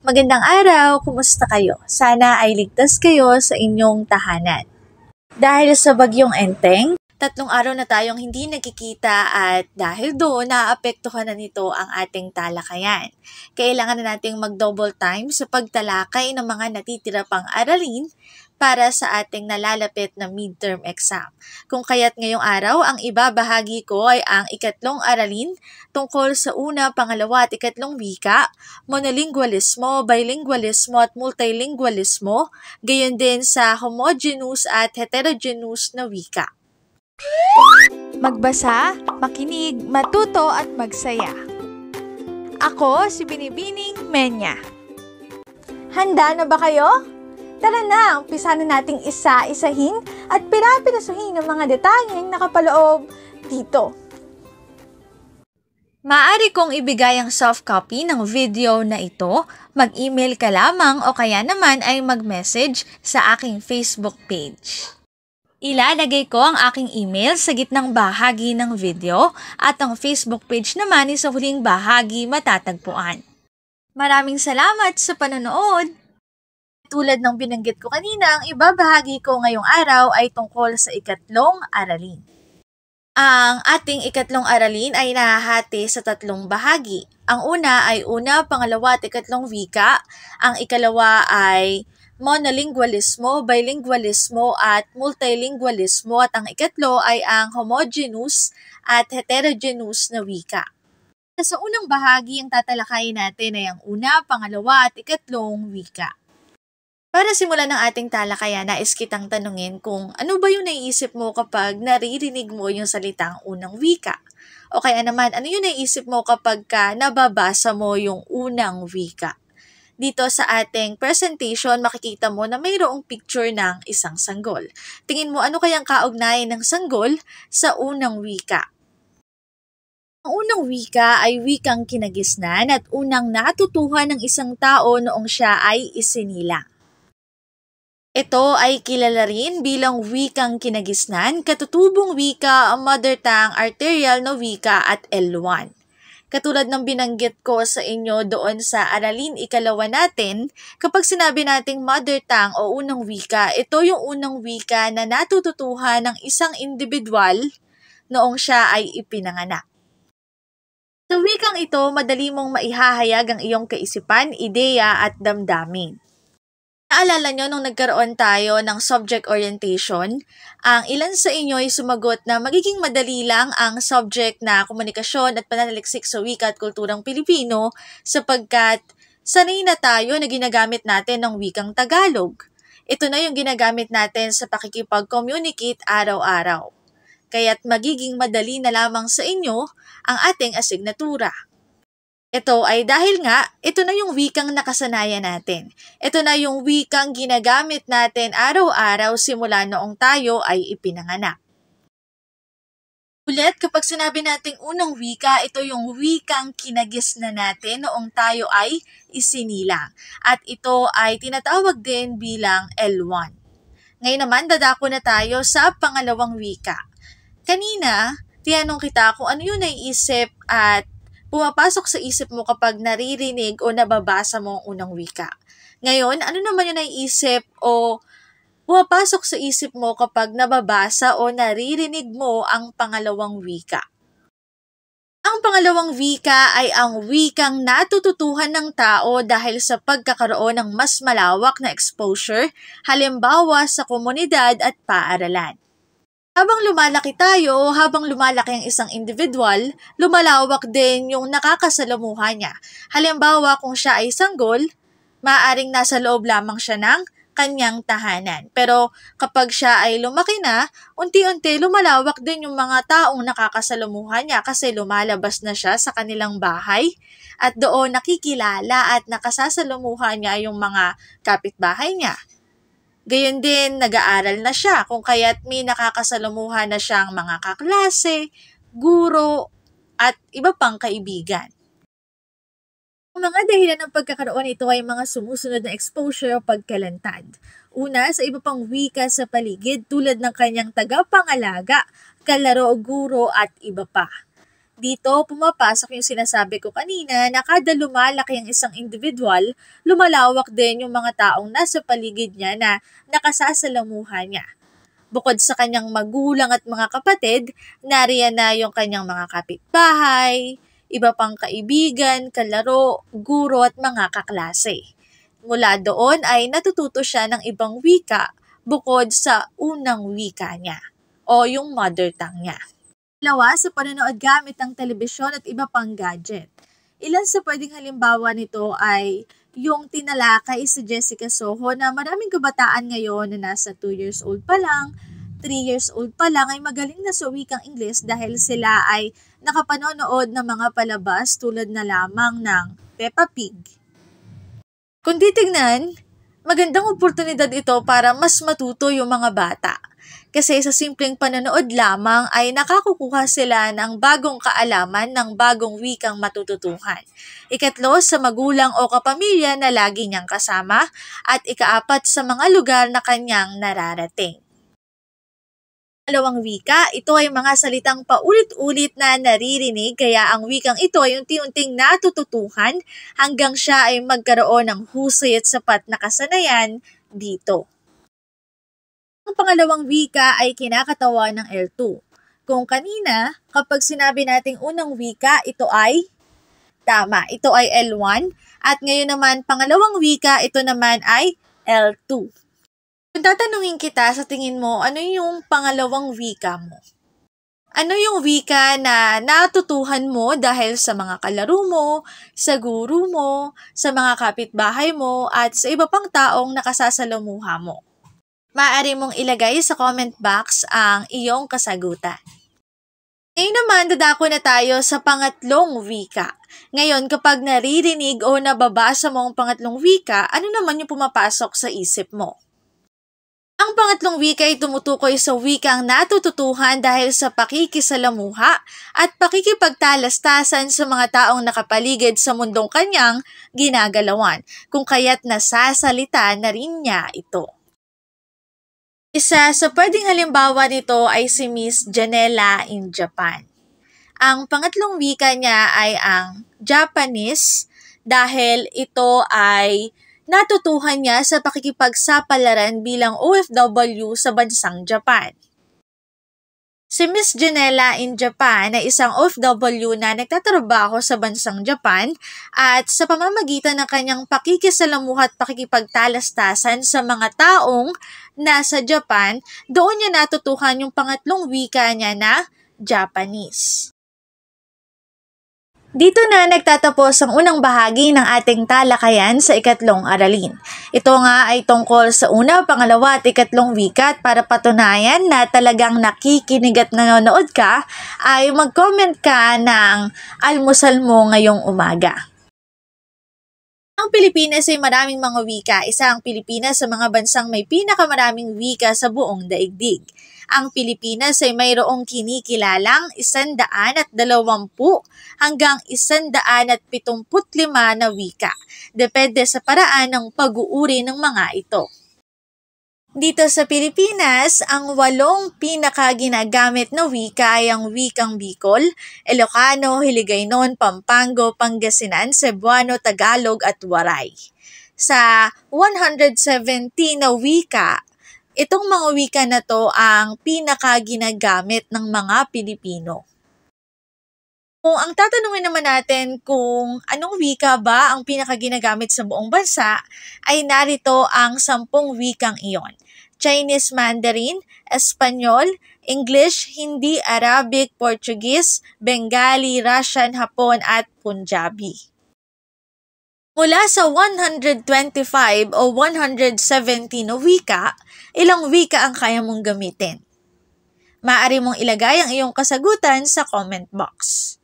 Magandang araw, kumusta kayo? Sana ay ligtas kayo sa inyong tahanan. Dahil sa bagyong Enteng, 3 araw na tayong hindi nagkikita at dahil doon naapektuhan na nito ang ating talakayan. Kailangan na nating mag-double time sa pagtalakay ng mga natitira pang aralin para sa ating nalalapit na midterm exam. Kung kaya't ngayong araw, ang ibabahagi ko ay ang 2 aralin tungkol sa una, pangalawa at 3 wika, monolingualismo, bilingualismo at multilingualismo, gayon din sa homogeneous at heterogeneous na wika. Magbasa, makinig, matuto at magsaya. Ako si Binibining Menya. Handa na ba kayo? Tara na, umpisa na nating isa-isahin at pirapirasuhin ang mga detalyeng nakapaloob dito. Maaari kong ibigay ang soft copy ng video na ito, mag-email ka lamang o kaya naman ay mag-message sa aking Facebook page. Ilalagay ko ang aking email sa gitnang bahagi ng video at ang Facebook page naman ay sa huling bahagi matatagpuan. Maraming salamat sa panonood! Tulad ng binanggit ko kanina, ang ibabahagi ko ngayong araw ay tungkol sa 2 aralin. Ang ating 2 aralin ay nahahati sa 3 bahagi. Ang una ay una, pangalawa at 3 wika. Ang ikalawa ay monolingualismo, bilingualismo at multilingualismo at ang ikatlo ay ang homogeneous at heterogeneous na wika. Sa unang bahagi, ang tatalakayin natin ay ang una, pangalawa at 3 wika. Para simulan ng ating talakayan, nais kitang tanungin kung ano ba yung naiisip mo kapag naririnig mo yung salitang unang wika? O kaya naman, ano yung naiisip mo kapag nababasa mo yung unang wika? Dito sa ating presentation, makikita mo na mayroong picture ng isang sanggol. Tingin mo ano kayang kaugnayan ng sanggol sa unang wika? Ang unang wika ay wikang kinagisnan at unang natutuhan ng isang tao noong siya ay isinilang. Ito ay kilala rin bilang wikang kinagisnan, katutubong wika, mother tongue, arterial na wika at L1. Katulad ng binanggit ko sa inyo doon sa aralin ikalawa natin, kapag sinabi nating mother tongue o unang wika, ito yung unang wika na natututuhan ng isang individual noong siya ay ipinanganak. Sa wikang ito, madali mong maihahayag ang iyong kaisipan, ideya at damdamin. Naalala nyo nung nagkaroon tayo ng subject orientation, ang ilan sa inyo ay sumagot na magiging madali lang ang subject na komunikasyon at pananaliksik sa wika at kulturang Pilipino sapagkat sanay na tayo na ginagamit natin ng wikang Tagalog. Ito na yung ginagamit natin sa pakikipag-communicate araw-araw. Kaya't magiging madali na lamang sa inyo ang ating asignatura. Ito ay dahil nga, ito na yung wikang nakasanayan natin. Ito na yung wikang ginagamit natin araw-araw simula noong tayo ay ipinanganak. Ulit, kapag sinabi nating unang wika, ito yung wikang kinagisnan natin noong tayo ay isinilang. At ito ay tinatawag din bilang L1. Ngayon naman, dadako na tayo sa pangalawang wika. Kanina, tinanong kita kung ano yung naiisip at pumapasok sa isip mo kapag naririnig o nababasa mo ang unang wika. Ngayon, ano naman yung naiisip o pumapasok sa isip mo kapag nababasa o naririnig mo ang pangalawang wika? Ang pangalawang wika ay ang wikang natututuhan ng tao dahil sa pagkakaroon ng mas malawak na exposure, halimbawa sa komunidad at paaralan. Habang lumalaki tayo, habang lumalaki ang isang individual, lumalawak din yung nakakasalamuha niya. Halimbawa, kung siya ay sanggol, maaaring nasa loob lamang siya ng kanyang tahanan. Pero kapag siya ay lumaki na, unti-unti lumalawak din yung mga taong nakakasalamuha niya kasi lumalabas na siya sa kanilang bahay at doon nakikilala at nakasasalamuha niya yung mga kapitbahay niya. Gayon din, nag-aaral na siya kung kaya't may nakakasalamuha na siyang mga kaklase, guro, at iba pang kaibigan. Ang mga dahilan ng pagkakaroon nito ay mga sumusunod na exposure o pagkalantad. Una, sa iba pang wika sa paligid tulad ng kanyang tagapangalaga, kalaro o guro at iba pa. Dito pumapasok yung sinasabi ko kanina na kada lumalaki ang isang individual, lumalawak din yung mga taong nasa paligid niya na nakasasalamuha niya. Bukod sa kanyang magulang at mga kapatid, nariyan na yung kanyang mga kapitbahay, iba pang kaibigan, kalaro, guro at mga kaklase. Mula doon ay natututo siya ng ibang wika bukod sa unang wika niya o yung mother tongue niya. Dalawa, sa panonood gamit ng telebisyon at iba pang gadget. Ilan sa pwedeng halimbawa nito ay yung tinalakay si Jessica Soho na maraming kabataan ngayon na nasa 2 years old pa lang, 3 years old pa lang ay magaling na sa wikang Ingles dahil sila ay nakapanonood ng mga palabas tulad na lamang ng Peppa Pig. Kung titignan, magandang oportunidad ito para mas matuto yung mga bata. Kasi sa simpleng panonood lamang ay nakakukuha sila ng bagong kaalaman ng bagong wikang matututuhan. Ikatlo, sa magulang o kapamilya na lagi niyang kasama. At ikaapat, sa mga lugar na kanyang nararating. Dalawang wika, ito ay mga salitang paulit-ulit na naririnig kaya ang wikang ito ay unti-unting natututuhan hanggang siya ay magkaroon ng husay at sapat na kasanayan dito. Ang pangalawang wika ay kinakatawan ng L2. Kung kanina, kapag sinabi nating unang wika, ito ay tama, ito ay L1. At ngayon naman, pangalawang wika, ito naman ay L2. Kung tatanungin kita sa tingin mo, ano yung pangalawang wika mo? Ano yung wika na natutuhan mo dahil sa mga kalaro mo, sa guru mo, sa mga kapitbahay mo, at sa iba pang taong nakasasalamuha mo? Maaari mong ilagay sa comment box ang iyong kasagutan. Ngayon naman, dadako na tayo sa pangatlong wika. Ngayon, kapag naririnig o nababasa mo ang pangatlong wika, ano naman yung pumapasok sa isip mo? Ang pangatlong wika ay tumutukoy sa wikang natututuhan dahil sa pakikisalamuha at pakikipagtalastasan sa mga taong nakapaligid sa mundong kanyang ginagalawan, kung kaya't nasasalita na rin niya ito. Isa sa pwedeng halimbawa nito ay si Miss Janela in Japan. Ang pangatlong wika niya ay ang Japanese dahil ito ay natutuhan niya sa pakikipagsapalaran bilang OFW sa bansang Japan. Si Miss Janela in Japan ay isang OFW na nagtatrabaho sa bansang Japan at sa pamamagitan ng kanyang pakikisalamuha at pakikipagtalastasan sa mga taong nasa Japan, doon niya natutuhan yung pangatlong wika niya na Japanese. Dito na nagtatapos ang unang bahagi ng ating talakayan sa ikatlong aralin. Ito nga ay tungkol sa una, pangalawa at ikatlong wika at para patunayan na talagang nakikinig at nanonood ka, ay mag-comment ka ng almusal mo ngayong umaga. Ang Pilipinas ay maraming mga wika. Isa ang Pilipinas sa mga bansang may pinakamaraming wika sa buong daigdig. Ang Pilipinas ay mayroong kinikilalang 120 hanggang 175 na wika. Depende sa paraan ng pag-uuri ng mga ito. Dito sa Pilipinas, ang 8 pinakaginagamit na wika ay ang wikang Bicol, Ilocano, Hiligaynon, Pampango, Pangasinan, Cebuano, Tagalog at Waray. Sa 117 na wika, itong mga wika na to ang pinakaginagamit ng mga Pilipino. Kung ang tatanungin naman natin kung anong wika ba ang pinakaginagamit sa buong bansa, ay narito ang 10 wikang iyon. Chinese Mandarin, Espanyol, English, Hindi, Arabic, Portuguese, Bengali, Russian, Hapon at Punjabi. Mula sa 125 o 117 na wika, ilang wika ang kaya mong gamitin? Maaari mong ilagay ang iyong kasagutan sa comment box.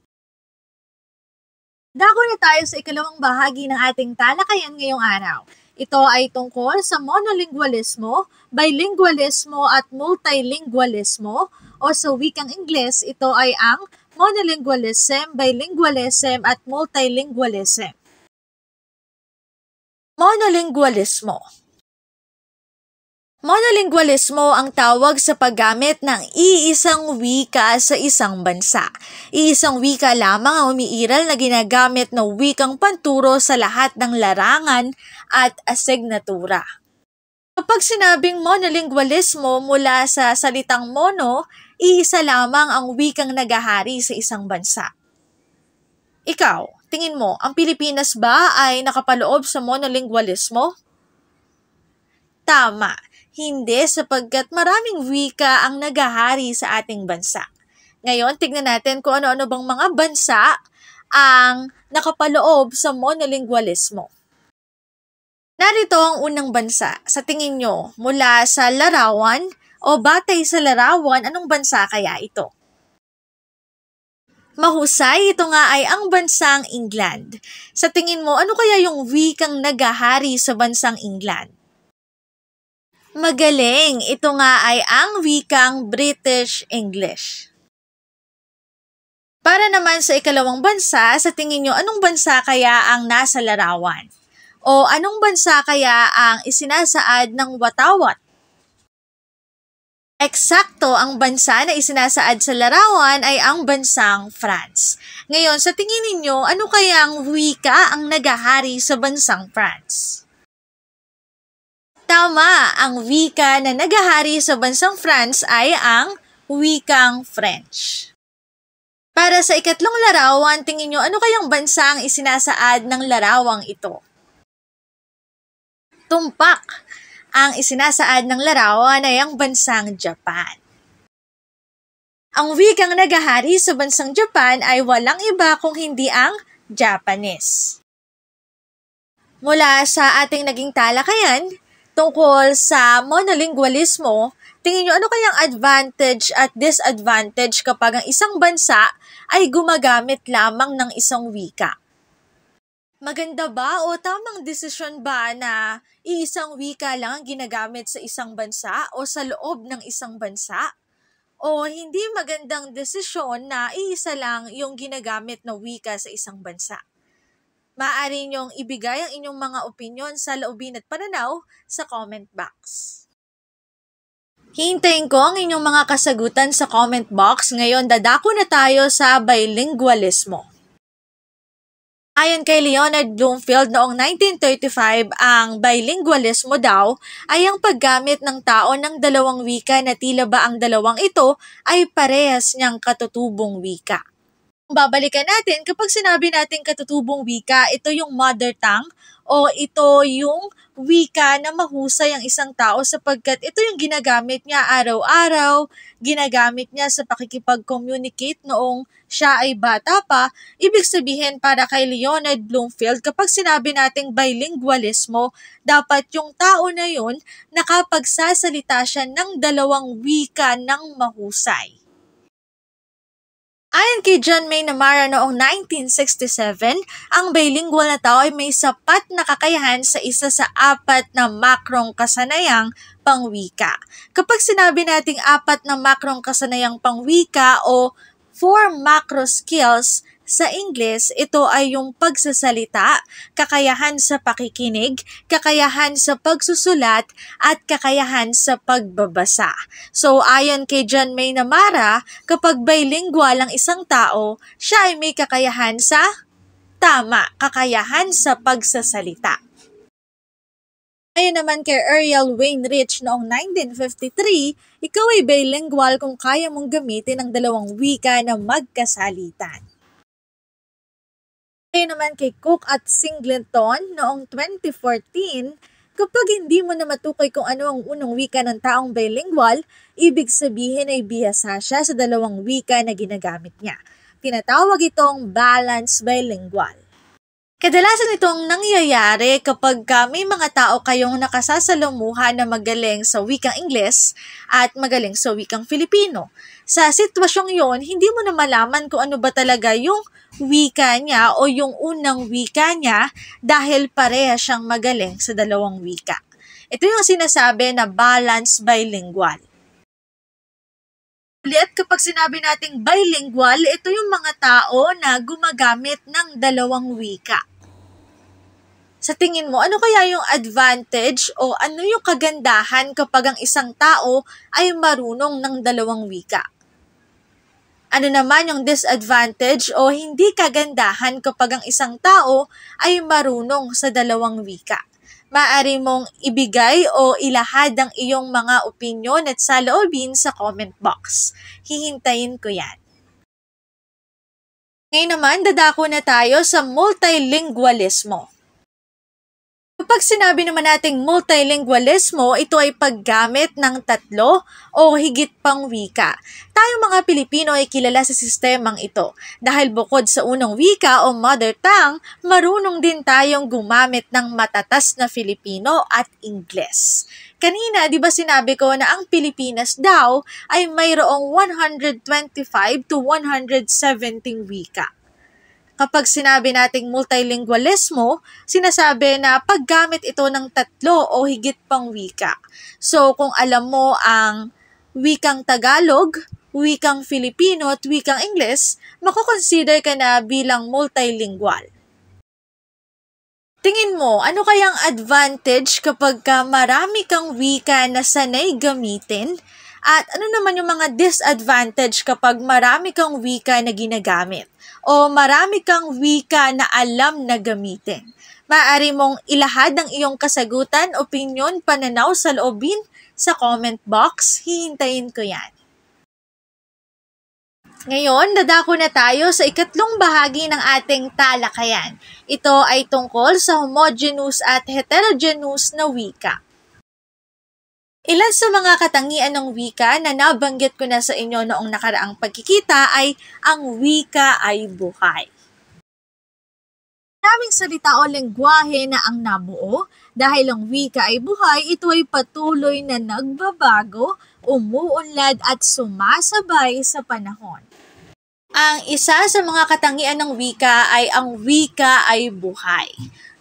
Dako na tayo sa ikalawang bahagi ng ating talakayan ngayong araw. Ito ay tungkol sa monolingualismo, bilingualismo at multilingualismo o sa wikang Ingles, ito ay ang monolingualism, bilingualism at multilingualism. Monolingualismo. Monolingualismo ang tawag sa paggamit ng iisang wika sa isang bansa. Iisang wika lamang ang umiiral na ginagamit na wikang panturo sa lahat ng larangan at asignatura. Kapag sinabing monolingualismo mula sa salitang mono, iisa lamang ang wikang nagahari sa isang bansa. Ikaw, tingin mo, ang Pilipinas ba ay nakapaloob sa monolingualismo? Tama, hindi sapagkat maraming wika ang nagahari sa ating bansa. Ngayon, tignan natin kung ano-ano bang mga bansa ang nakapaloob sa monolingualismo. Narito ang unang bansa. Sa tingin nyo, mula sa larawan o batay sa larawan, anong bansa kaya ito? Mahusay, ito nga ay ang bansang England. Sa tingin mo, ano kaya yung wikang nagahari sa bansang England? Magaling, ito nga ay ang wikang British English. Para naman sa ikalawang bansa, sa tingin nyo, anong bansa kaya ang nasa larawan? O anong bansa kaya ang isinasaad ng watawat? Eksakto, ang bansa na isinasaad sa larawan ay ang bansang France. Ngayon, sa tingin ninyo, ano kayang wika ang nagahari sa bansang France? Tama, ang wika na nagahari sa bansang France ay ang wikang French. Para sa ikatlong larawan, tingin nyo ano kayang bansa ang isinasaad ng larawang ito? Tumpak, ang isinasaad ng larawan ay ang bansang Japan. Ang wikang nagahari sa bansang Japan ay walang iba kung hindi ang Japanese. Mula sa ating naging talakayan, tungkol sa monolingualismo, tingin nyo ano kayang advantage at disadvantage kapag ang isang bansa ay gumagamit lamang ng isang wika? Maganda ba o tamang desisyon ba na iisang wika lang ang ginagamit sa isang bansa o sa loob ng isang bansa? O hindi magandang desisyon na iisa lang yung ginagamit na wika sa isang bansa? Maaari niyong ibigay ang inyong mga opinyon sa loobin at pananaw sa comment box. Hintayin ko ang inyong mga kasagutan sa comment box. Ngayon, dadako na tayo sa bilingualismo. Ayon kay Leonard Bloomfield noong 1935, ang bilingualismo daw ay ang paggamit ng tao ng dalawang wika na tila ba ang dalawang ito ay parehas niyang katutubong wika. Babalikan natin, kapag sinabi natin katutubong wika, ito yung mother tongue o ito yung wika na mahusay ang isang tao sapagkat ito yung ginagamit niya araw-araw, ginagamit niya sa pakikipag-communicate noong siya ay bata pa. Ibig sabihin para kay Leonard Bloomfield, kapag sinabi nating bilingualismo, dapat yung tao na yun nakapagsasalita siya ng dalawang wika ng mahusay. Ayon kay John May Namara noong 1967, ang bilingual na tao ay may sapat na kakayahan sa isa sa apat na makrong kasanayang pangwika. Kapag sinabi nating apat na makrong kasanayang pangwika o 4 macro skills, sa Ingles, ito ay yung pagsasalita, kakayahan sa pakikinig, kakayahan sa pagsusulat, at kakayahan sa pagbabasa. So, ayon kay John May Namara, kapag bilingual ang isang tao, siya ay may kakayahan sa kakayahan sa pagsasalita. Ayon naman kay Ariel Wainwright noong 1953, ikaw ay bilingual kung kaya mong gamitin ang dalawang wika na magkasalitan. Ayon naman kay Cook at Singleton noong 2014, kapag hindi mo na matukoy kung ano ang unang wika ng taong bilingual, ibig sabihin ay bihasa siya sa dalawang wika na ginagamit niya. Tinatawag itong balanced bilingual. Kadalasan itong nangyayari kapag may mga tao kayong nakasasalamuha na magaling sa wikang Ingles at magaling sa wikang Filipino. Sa sitwasyong yon, hindi mo na malaman kung ano ba talaga yung wika niya o yung unang wika niya dahil pareha siyang magaling sa dalawang wika. Ito yung sinasabi na balanced bilingual. Ulit, kapag sinabi nating bilingual, ito yung mga tao na gumagamit ng dalawang wika. Sa tingin mo, ano kaya yung advantage o ano yung kagandahan kapag ang isang tao ay marunong ng dalawang wika? Ano naman yung disadvantage o hindi kagandahan kapag ang isang tao ay marunong sa dalawang wika? Maaari mong ibigay o ilahad ang iyong mga opinyon at saloobin sa comment box. Hihintayin ko yan. Ngayon naman, dadako na tayo sa multilingualismo. Kapag sinabi naman nating multilingualismo, ito ay paggamit ng tatlo o higit pang wika. Tayo mga Pilipino ay kilala sa sistemang ito. Dahil bukod sa unang wika o mother tongue, marunong din tayong gumamit ng matatas na Filipino at Ingles. Kanina, di ba sinabi ko na ang Pilipinas daw ay mayroong 125 to 170 wika. Kapag sinabi nating multilingualismo, sinasabi na paggamit ito ng tatlo o higit pang wika. So, kung alam mo ang wikang Tagalog, wikang Filipino at wikang Ingles, makukonsider ka na bilang multilingual. Tingin mo, ano kayang advantage kapag marami kang wika na sanay gamitin? At ano naman yung mga disadvantage kapag marami kang wika na ginagamit? O marami kang wika na alam na gamitin? Maaari mong ilahad ang iyong kasagutan, opinyon, pananaw, saloobin sa comment box. Hihintayin ko yan. Ngayon, dadako na tayo sa ikatlong bahagi ng ating talakayan. Ito ay tungkol sa homogeneous at heterogeneous na wika. Ilan sa mga katangian ng wika na nabanggit ko na sa inyo noong nakaraang pagkikita ay ang wika ay buhay. Maraming salita o lengguwahe na ang nabuo dahil ang wika ay buhay, ito ay patuloy na nagbabago, umuunlad at sumasabay sa panahon. Ang isa sa mga katangian ng wika ay ang wika ay buhay.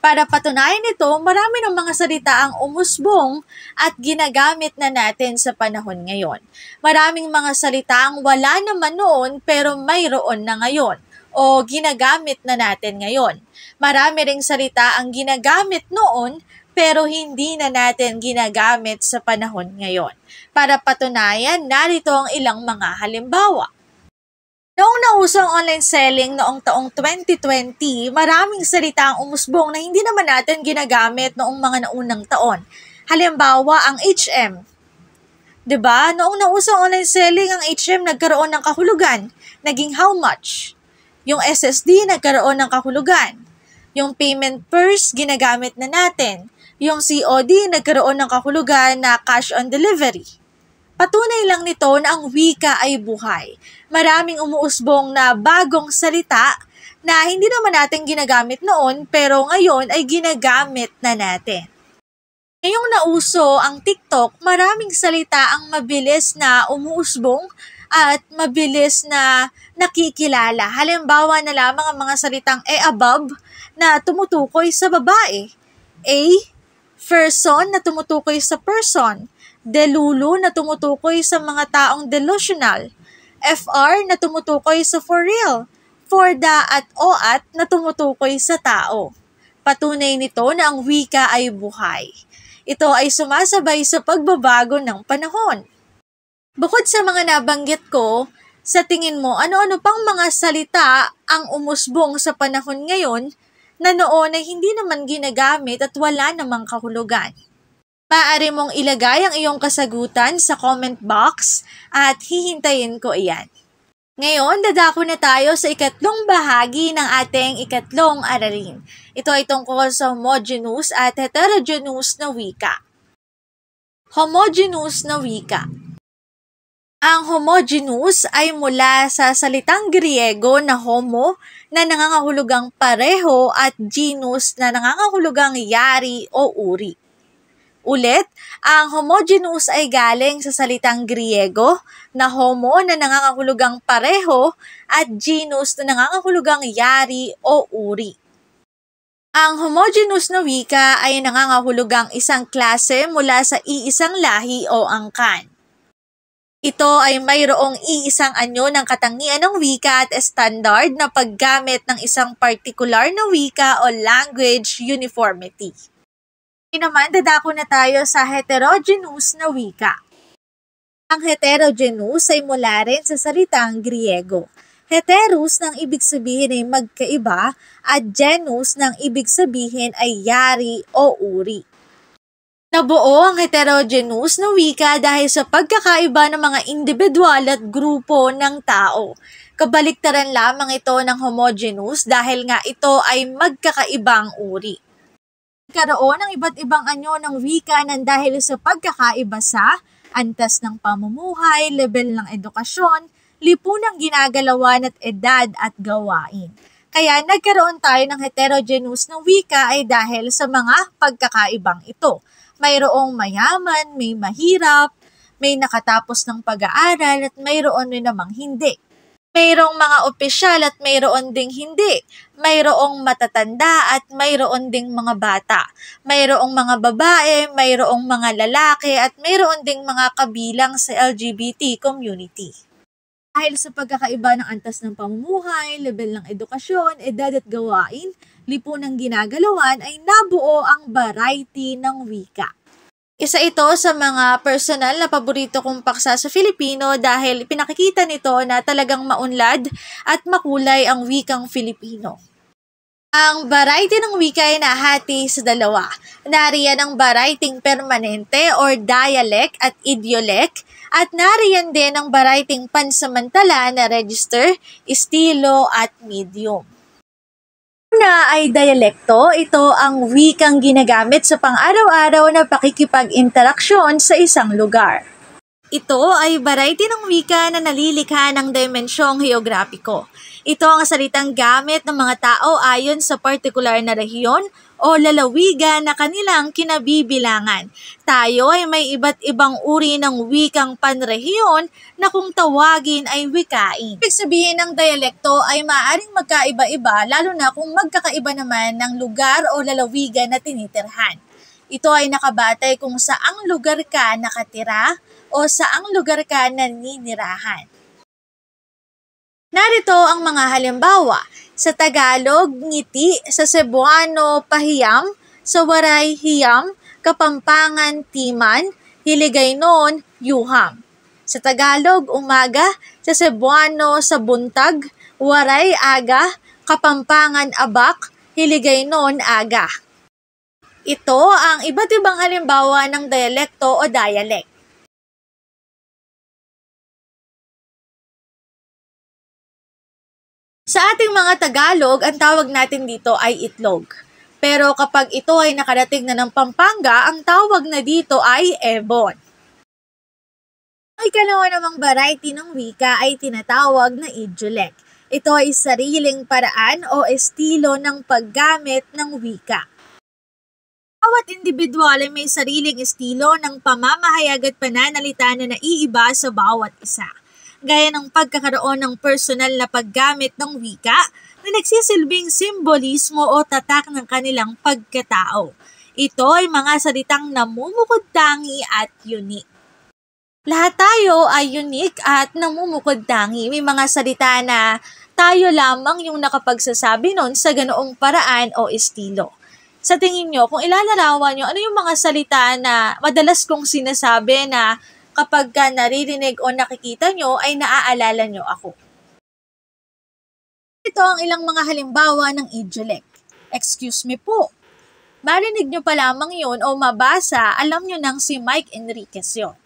Para patunayan ito, marami ng mga salita ang umusbong at ginagamit na natin sa panahon ngayon. Maraming mga salita ang wala naman noon pero mayroon na ngayon o ginagamit na natin ngayon. Marami ring salita ang ginagamit noon pero hindi na natin ginagamit sa panahon ngayon. Para patunayan, narito ang ilang mga halimbawa. Noong nauso ang online selling noong taong 2020, maraming salita ang umusbong na hindi naman natin ginagamit noong mga naunang taon. Halimbawa, ang HM. 'Di ba? Noong nauso ang online selling, ang HM nagkaroon ng kahulugan, naging how much. Yung SSD nagkaroon ng kahulugan. Yung payment first, ginagamit na natin. Yung COD nagkaroon ng kahulugan na cash on delivery. Patunay lang nito na ang wika ay buhay. Maraming umuusbong na bagong salita na hindi naman natin ginagamit noon pero ngayon ay ginagamit na natin. Ngayong nauso ang TikTok, maraming salita ang mabilis na umuusbong at mabilis na nakikilala. Halimbawa na lamang ang mga salitang above na tumutukoy sa babae. Person na tumutukoy sa person. Delulu na tumutukoy sa mga taong delusional. FR na tumutukoy sa for real. For the at oat na tumutukoy sa tao. Patunay nito na ang wika ay buhay. Ito ay sumasabay sa pagbabago ng panahon. Bukod sa mga nabanggit ko, sa tingin mo, ano-ano pang mga salita ang umusbong sa panahon ngayon na noon ay hindi naman ginagamit at wala namang kahulugan? Maaari mong ilagay ang iyong kasagutan sa comment box at hihintayin ko iyan. Ngayon, dadako na tayo sa ikatlong bahagi ng ating ikatlong aralin. Ito ay tungkol sa homogeneous at heterogeneous na wika. Homogeneous na wika. Ang homogeneous ay mula sa salitang Griego na homo na nangangahulugang pareho at genus na nangangahulugang yari o uri. Ulit, ang homogeneous ay galing sa salitang Griego na homo na nangangahulugang pareho at genus na nangangahulugang yari o uri. Ang homogeneous na wika ay nangangahulugang isang klase mula sa iisang lahi o angkan. Ito ay mayroong iisang anyo ng katangian ng wika at standard na paggamit ng isang partikular na wika o language uniformity. Naman, dadako na tayo sa heterogeneous na wika. Ang heterogeneous ay mula rin sa salitang Griego. Heteros nang ibig sabihin ay magkaiba at genus nang ibig sabihin ay yari o uri. Nabuo ang heterogeneous na wika dahil sa pagkakaiba ng mga individual at grupo ng tao. Kabaliktaran lamang ito ng homogeneous dahil nga ito ay magkakaibang uri. Nagkaroon ng iba't ibang anyo ng wika nang dahil sa pagkakaiba sa antas ng pamumuhay, level ng edukasyon, lipunang ginagalawan at edad at gawain. Kaya nagkaroon tayo ng heterogeneous na wika ay dahil sa mga pagkakaibang ito. Mayroong mayaman, may mahirap, may nakatapos ng pag-aaral at mayroon rin namang hindi. Mayroong mga opisyal at mayroon ding hindi. Mayroong matatanda at mayroon ding mga bata. Mayroong mga babae, mayroong mga lalaki at mayroon ding mga kabilang sa LGBT community. Dahil sa pagkakaiba ng antas ng pamumuhay, level ng edukasyon, edad at gawain, lipunang ginagalawan ay nabuo ang variety ng wika. Isa ito sa mga personal na paborito kong paksa sa Filipino dahil pinakikita nito na talagang maunlad at makulay ang wikang Filipino. Ang variety ng wika ay nahati sa dalawa. Nariyan ang variety permanente or dialect at idiolect at nariyan din ang variety pansamantala na register, estilo at medium. Una ay dialekto, ito ang wikang ginagamit sa pang-araw-araw na pakikipag-interaksyon sa isang lugar. Ito ay variety ng wika na nalilikha ng dimensyong heograpiko. Ito ang salitang gamit ng mga tao ayon sa partikular na rehiyon o lalawigan na kanilang kinabibilangan. Tayo ay may iba't ibang uri ng wikang panrehiyon na kung tawagin ay wikain. Ibig sabihin ng dialekto ay maaaring magkaiba-iba lalo na kung magkakaiba naman ng lugar o lalawigan na tinitirhan. Ito ay nakabatay kung saang lugar ka nakatira o saang lugar ka naninirahan. Narito ang mga halimbawa. Sa Tagalog, ngiti, sa Cebuano, pahiyam, sa Waray, hiyam, Kapampangan, timan, Hiligaynon, yuham. Sa Tagalog, umaga, sa Cebuano, sa buntag, Waray, aga, Kapampangan, abak, Hiligaynon, aga. Ito ang iba't ibang halimbawa ng dialekto o dialect. Sa ating mga Tagalog, ang tawag natin dito ay itlog. Pero kapag ito ay nakarating na ng Pampanga, ang tawag na dito ay ebon. Ang ikalawa namang variety ng wika ay tinatawag na idiolect. Ito ay sariling paraan o estilo ng paggamit ng wika. Bawat individual ay may sariling estilo ng pamamahayag at pananalita na naiiba sa bawat isa. Gaya ng pagkakaroon ng personal na paggamit ng wika na nagsisilbing simbolismo o tatak ng kanilang pagkatao. Ito ay mga salitang namumukod-tangi at unique. Lahat tayo ay unique at namumukod-tangi. May mga salita na tayo lamang yung nakapagsasabi nun sa ganoong paraan o estilo. Sa tingin nyo, kung ilalarawan nyo, ano yung mga salita na madalas kong sinasabi na kapag ka naririnig o nakikita nyo, ay naaalala nyo ako? Ito ang ilang mga halimbawa ng idiolect. Excuse me po. Marinig nyo pa lamang yun o mabasa, alam nyo nang si Mike Enriquez yun.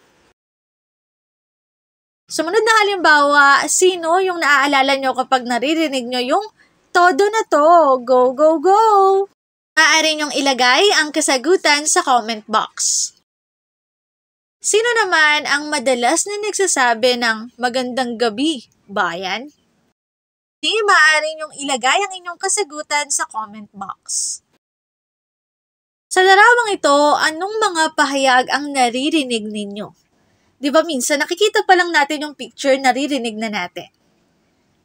Sumunod na halimbawa, sino yung naaalala nyo kapag naririnig nyo yung todo na to, go, go, go? Maaari nyong ilagay ang kasagutan sa comment box. Sino naman ang madalas na nagsasabi ng magandang gabi, bayan? Maaari nyong ilagay ang inyong kasagutan sa comment box. Sa larawang ito, anong mga pahayag ang naririnig ninyo? Di ba minsan nakikita pa lang natin yung picture, naririnig na natin.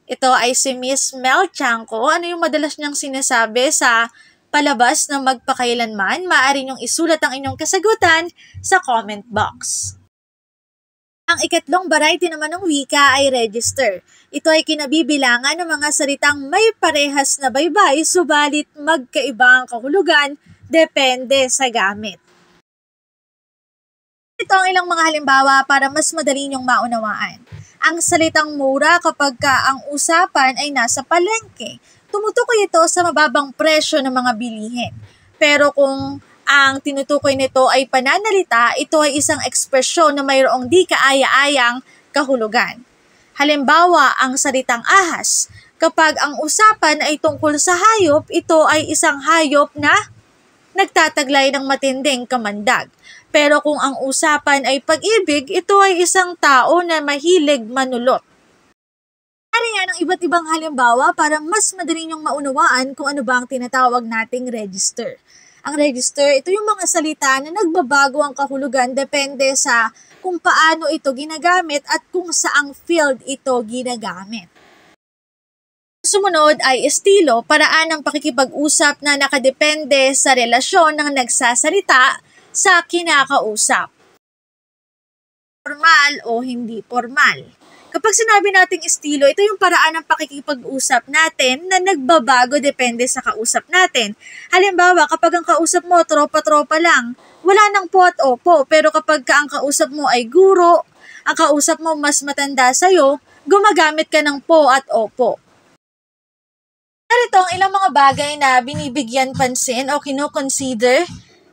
Ito ay si Miss Mel Chanco. Ano yung madalas niyang sinasabi sa palabas na magpakailanman? Maaari niyong isulat ang inyong kasagutan sa comment box. Ang ikatlong variety naman ng wika ay register. Ito ay kinabibilangan ng mga salitang may parehas na baybay subalit magkaiba ang kahulugan depende sa gamit. Ito ang ilang mga halimbawa para mas madali niyong maunawaan. Ang salitang mura kapag ang usapan ay nasa palengke. Tumutukoy ito sa mababang presyo ng mga bilihin. Pero kung ang tinutukoy nito ay pananalita, ito ay isang ekspresyon na mayroong di kaaya-ayang kahulugan. Halimbawa, ang salitang ahas. Kapag ang usapan ay tungkol sa hayop, ito ay isang hayop na nagtataglay ng matinding kamandag. Pero kung ang usapan ay pag-ibig, ito ay isang tao na mahilig manulot. Ari nga ng iba't ibang halimbawa para mas madali niyong maunawaan kung ano ba ang tinatawag nating register. Ang register, ito yung mga salita na nagbabago ang kahulugan depende sa kung paano ito ginagamit at kung saang field ito ginagamit. Sumunod ay estilo, paraan ng pakikipag-usap na nakadepende sa relasyon ng nagsasalita sa kinakausap. Formal o hindi formal. Kapag sinabi nating estilo, ito yung paraan ng pakikipag-usap natin na nagbabago depende sa kausap natin. Halimbawa, kapag ang kausap mo tropa-tropa lang, wala nang po at opo. Pero kapag ang kausap mo ay guro, ang kausap mo mas matanda sa'yo, gumagamit ka ng po at opo. Narito ang ilang mga bagay na binibigyan pansin o kino-consider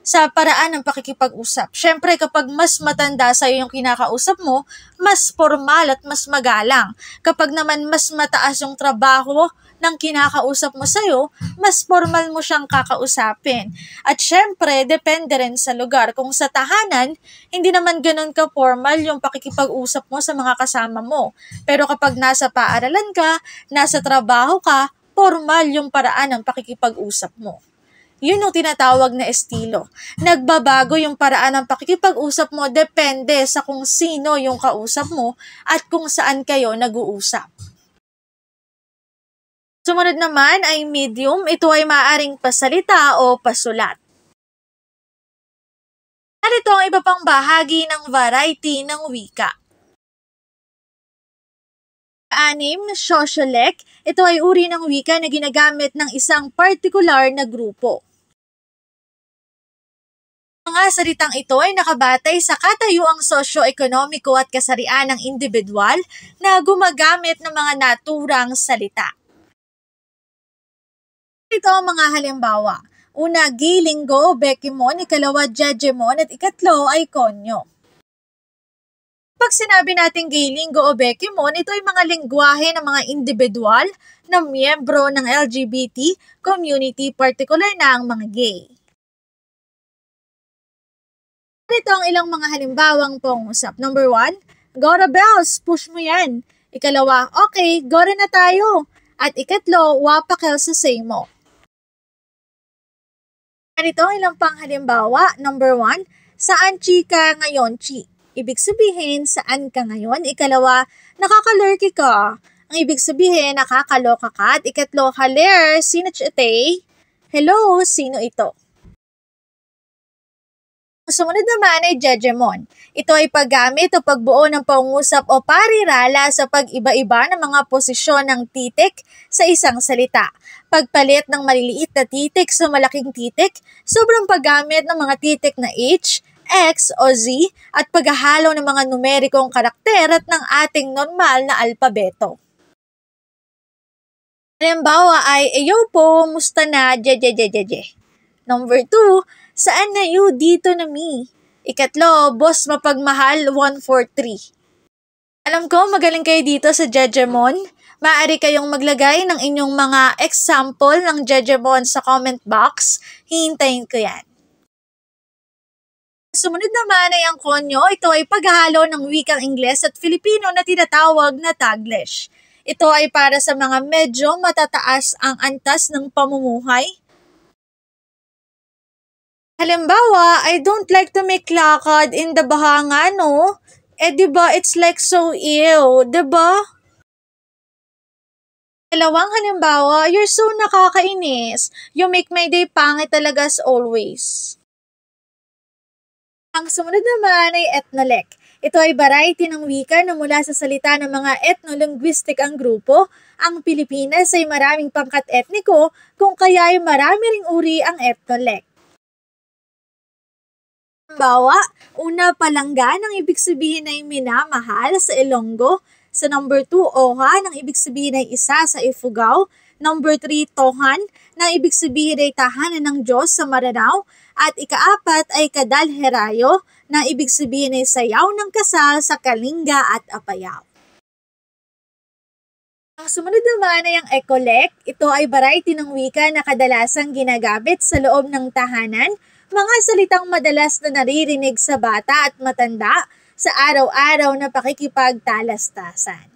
sa paraan ng pakikipag-usap. Siyempre, kapag mas matanda sa'yo yung kinakausap mo, mas formal at mas magalang. Kapag naman mas mataas yung trabaho ng kinakausap mo sa'yo, mas formal mo siyang kakausapin. At siyempre, depende rin sa lugar. Kung sa tahanan, hindi naman ganun ka-formal yung pakikipag-usap mo sa mga kasama mo. Pero kapag nasa paaralan ka, nasa trabaho ka, formal yung paraan ng pakikipag-usap mo. Yun yung tinatawag na estilo. Nagbabago yung paraan ng pakikipag-usap mo depende sa kung sino yung kausap mo at kung saan kayo nag-uusap. Sumunod naman ay medium. Ito ay maaaring pasalita o pasulat. Narito ang iba pang bahagi ng variety ng wika. 6. Sociolect. Ito ay uri ng wika na ginagamit ng isang partikular na grupo. Mga salitang ito ay nakabatay sa katayuang sosyo-ekonomiko at kasarian ng individual na gumagamit ng mga naturang salita. Ito ang mga halimbawa. Una, gilinggo, bekimon, ikalawa, jejemon, at ikatlo ay konyo. Pag sinabi natin gay linggo o bekimon, ito ay mga lengguwahe ng mga individual na miyembro ng LGBT community, particular na ang mga gay. Ito ang ilang mga halimbawang pangusap. Number 1, Gora Bells, push mo yan. Ikalawa, okay, Gora na tayo. At ikatlo, wapakel sa say mo. Ito ang ilang pang halimbawa. Number 1, saan chika ngayon, chi? Ibig sabihin, saan ka ngayon? Ikalawa, nakakalurky ka. Ang ibig sabihin, nakakaloka ka. At ikatlo, haler, sino chite? Hello, sino ito? Sumunod naman ay jejemon. Ito ay paggamit o pagbuo ng pangusap o parirala sa pag-iba-iba ng mga posisyon ng titik sa isang salita. Pagpalit ng maliliit na titik sa malaking titik, sobrang paggamit ng mga titik na H, X o Z at paghahalo ng mga numerikong karakter at ng ating normal na alpabeto. Halimbawa ay, eyo po, musta na, jejejejeje. Number 2, saan na you dito na me? Ikatlo, boss mapagmahal 143. Alam ko magaling kayo dito sa Jejemon. Maaari kayong maglagay ng inyong mga example ng Jejemon sa comment box. Hihintayin ko yan. Sumunod naman ay ang konyo. Ito ay paghahalo ng wikang Ingles at Filipino na tinatawag na Taglish. Ito ay para sa mga medyo matataas ang antas ng pamumuhay. Halimbawa, I don't like to make lakad in the bahanga, no? Diba, it's like so ew, diba? Dalawang halimbawa, you're so nakakainis. You make my day pangit talaga as always. Ang sumunod naman ay ethnolek. Ito ay variety ng wika na mula sa salita ng mga ethno-linguistic ang grupo. Ang Pilipinas ay maraming pangkat etniko, kung kaya ay marami ring uri ang ethnolect. Halimbawa, una palangga ng ibig sabihin ay minamahal sa Ilonggo. Sa number 2, oha ng ibig sabihin ay isa sa Ifugao. Number 3, tohan na ibig sabihin ay tahanan ng Diyos sa Maranao. At ika-4 ay kadalherayo na ibig sabihin ay sayaw ng kasal sa Kalinga at Apayao. Ang sumunod naman ay ang ecolect. Ito ay variety ng wika na kadalasang ginagamit sa loob ng tahanan. Mga salitang madalas na naririnig sa bata at matanda sa araw-araw na pakikipagtalastasan.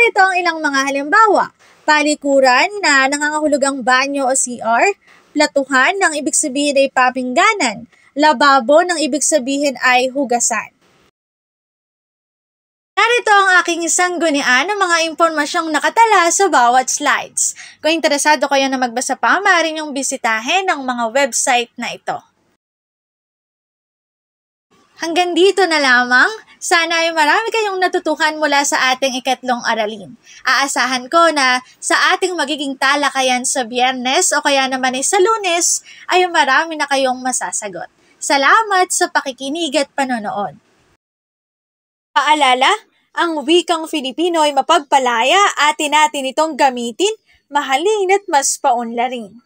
Ito ang ilang mga halimbawa. Palikuran na nangangahulugang banyo o CR. Platuhan ng ibig sabihin ay papingganan. Lababo ng ibig sabihin ay hugasan. Narito ang aking sanggunian ng mga impormasyong nakatala sa bawat slides. Kung interesado kayo na magbasa pa, maaari niyong bisitahin ang mga website na ito. Hanggang dito na lamang. Sana ay marami kayong natutuhan mula sa ating ikatlong aralin. Aasahan ko na sa ating magiging talakayan sa Biyernes o kaya naman ay sa Lunes ay marami na kayong masasagot. Salamat sa pakikinig at panonood. Paalala, ang wikang Filipino ay mapagpalaya, atin natin itong gamitin, mahalin at mas paunlarin.